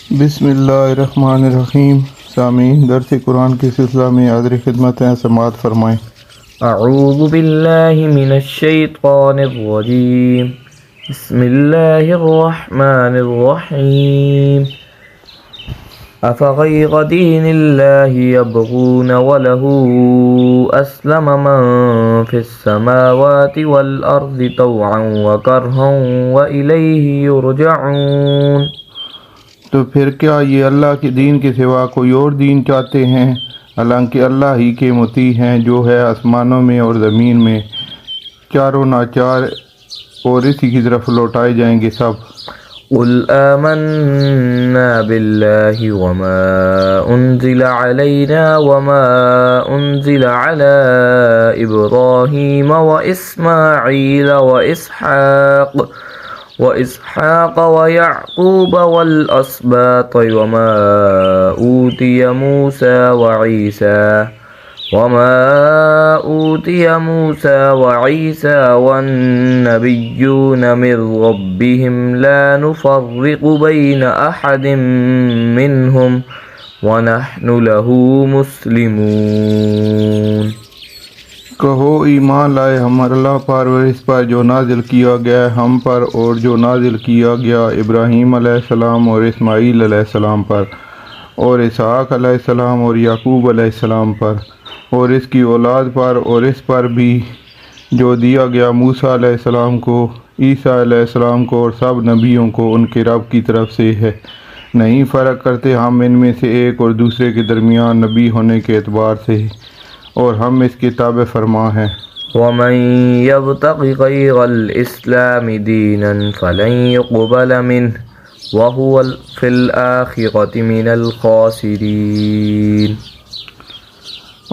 بسم اللہ الرحمن الرحیم۔ سامعین، درس قرآن کے سلسلہ میں حاضر خدمت ہیں، سماعت فرمائیں۔ اعوذ باللہ من الشیطان الرجیم، بسم اللہ الرحمن الرحیم۔ افغیر دین اللہ یبغون وله اسلم من فی السماوات والارض طوعا وکرہا والیہ یرجعون۔ تو پھر کیا یہ اللہ کے دین کے سوا کوئی اور دین چاہتے ہیں، حالانکہ اللہ ہی کے مطیع ہیں، جو ہے آسمانوں میں اور زمین میں، چاروں ناچار، اور اسی کی طرف لوٹائے جائیں گے سب۔ قل آمنا باللہ وما انزل علینا وما انزل علی ابراہیم واسماعیل وإسحاق ويعقوب والأسباط وما أوتي موسى وعيسى والنبيون من ربهم لا نفرق بين أحد منهم ونحن له مسلمون۔ کہو ایمان لائے ہم اللہ پر اور اس پر جو نازل کیا گیا ہے ہم پر، اور جو نازل کیا گیا ابراہیم علیہ السلام اور اسماعیل علیہ السلام پر، اور اسحاق علیہ السلام اور یعقوب علیہ السلام پر، اور اس کی اولاد پر، اور اس پر بھی جو دیا گیا موسیٰ علیہ السلام کو، عیسیٰ علیہ السلام کو، اور سب نبیوں کو ان کے رب کی طرف سے ہے۔ نہیں فرق کرتے ہم ان میں سے ایک اور دوسرے کے درمیان نبی ہونے کے اعتبار سے، اور ہم اس کے تابع فرما ہیں۔ ومن يبتغ غير الإسلام دينا فلن يقبل منه وهو في الآخرة من الخاسرين۔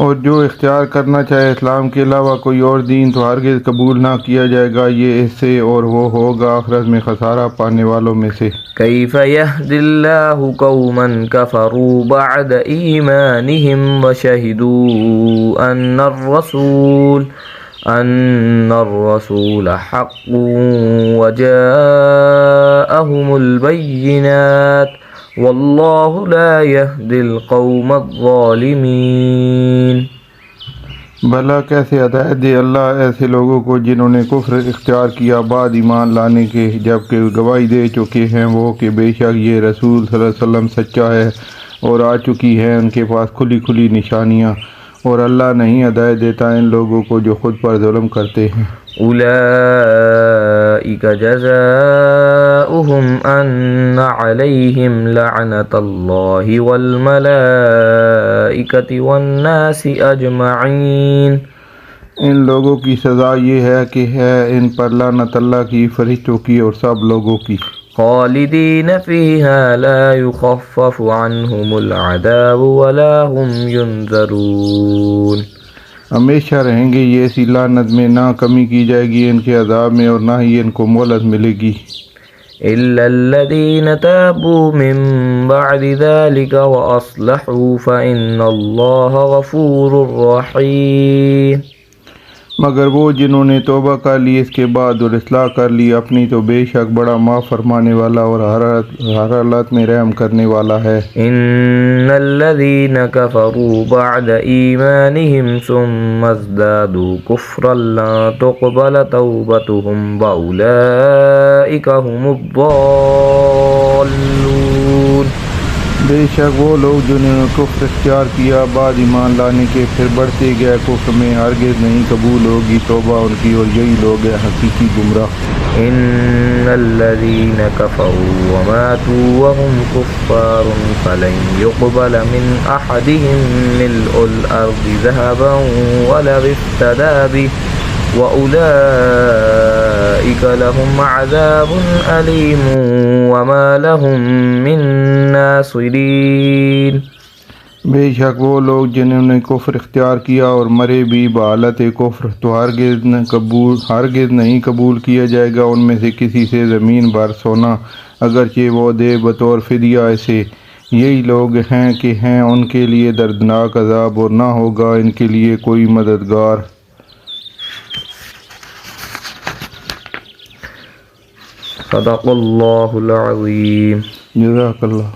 اور جو اختیار کرنا چاہے اسلام کے علاوہ کوئی اور دین تو ہرگز قبول نہ کیا جائے گا یہ اس سے، اور وہ ہوگا آخرت میں خسارہ پانے والوں میں سے۔ كيف يهدي الله قوما كفروا بعد إيمانهم وشهدوا أن الرسول حق وجاءهم البينات والله لا يهدي القوم الظالمين۔ بھلا کیسے ہدایت دے اللہ ایسے لوگوں کو جنہوں نے کفر اختیار کیا بعد ایمان لانے کے، جبکہ گواہی دے چکے ہیں وہ کہ بے شک یہ رسول صلی اللہ علیہ وسلم سچا ہے، اور آ چکی ہیں ان کے پاس کھلی کھلی نشانیاں، اور اللہ نہیں ہدایت دیتا ان لوگوں کو جو خود پر ظلم کرتے ہیں۔ أولئك جزاؤهم أن عليهم لعنة الله والملائكة والناس أجمعين۔ ان لوگوں کی سزا یہ ہے کہ ہے ان پر لعنت اللہ کی، فرشتوں کی، اور سب لوگوں کی۔ خالدين فيها لا يخفف عنهم العذاب ولا هم ينذرون۔ ہمیشہ رہیں گے یہ اسی لعنت میں، نہ کمی کی جائے گی ان کے عذاب میں، اور نہ ہی ان کو مہلت ملے گی۔ إلا الذين تابوا من بعد ذلك وأصلحوا فإن الله غفور رحيم۔ مگر وہ جنہوں نے توبہ کر لی اس کے بعد اور اصلاح کر لی اپنی، تو بے شک بڑا معاف فرمانے والا اور ہر حالت میں رحم کرنے والا ہے۔ إن الذين كفروا بعد إيمانهم ثم ازدادوا كفرا لا تقبل توبتهم وأولئك هم الضالون۔ بے شک وہ لوگ جنہوں نے کفر اختیار کیا بعد ایمان لانے کے، پھر بڑھتے گئے کفر میں، ہرگز نہیں قبول ہوگی توبہ ان کی، اور یہی لوگ ہیں حقیقی گمراہ۔ إن الذين كفروا وماتوا وهم كفار فلن يقبل من أحدهم ملء الأرض ذهبا ولو افتدى به وأولئك لهم عذاب أليم وما لهم من ناصرين۔ بے شک وہ لوگ جنہوں نے کفر اختیار کیا اور مرے بھی بحالت کفر، تو ہرگز نہیں قبول کیا جائے گا ان میں سے کسی سے زمین بھر سونا، اگرچہ وہ دے بطور فدیہ اسے۔ یہی لوگ ہیں کہ ہیں ان کے لیے دردناک عذاب، اور نہ ہوگا ان کے لیے کوئی مددگار۔ صدق اللہ العظیم۔ جزاک اللہ۔